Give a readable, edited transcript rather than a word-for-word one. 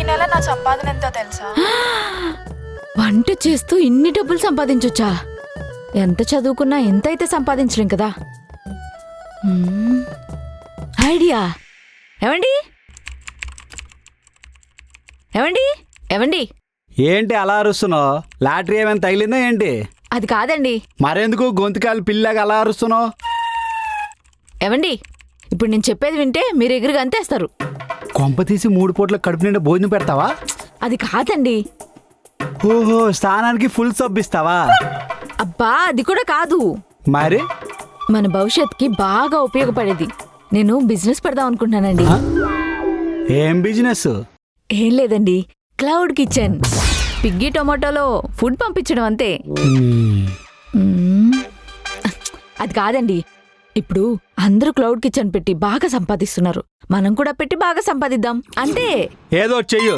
ఈ నెల నా సంపాదన ఎంతో తెలుసా? వంట చేస్తూ ఇన్ని డబ్బులు సంపాదించొచ్చా? ఎంత చదువుకున్నా ఎంతైతే సంపాదించలేం కదా. ఐడియా. ఏమండి ఏమండి ఏమండి ఏంటి అలా అరుస్తున్నావు? లాటరీ ఏమైనా తగిలిందా ఏంటి? అది కాదండి. మరెందుకు గొంతుకాలు పిల్లగా అలా అరుస్తున్నావు? ఏమండి ఇప్పుడు నేను చెప్పేది వింటే మీరు ఎగురుగా అంతేస్తారు. కొంప తీసి 3 పూట్ల కడుపు నిండా భోజనం పెడతావా? అది కాదండి. ఓహో, స్నానానికి ఫుల్ సబ్బిస్తావా? అబ్బా అది కూడా కాదు. మరి మన భవిష్యత్తుకి బాగా ఉపయోగపడేది. నేను బిజినెస్ పెడదాం అనుకుంటున్నానండి. ఏం బిజినెస్? ఏం లేదండి, క్లౌడ్ కిచెన్. పిగ్గి టొమాటోలో ఫుడ్ పంపించడం అంతే. మ్మ్. అది కాదండి. ఇప్పుడు అందరూ క్లౌడ్ కిచెన్ పెట్టి బాగా సంపాదిస్తున్నారు, మనం కూడా పెట్టి బాగా సంపాదిద్దాం అంతే. ఏదో చెయ్యు.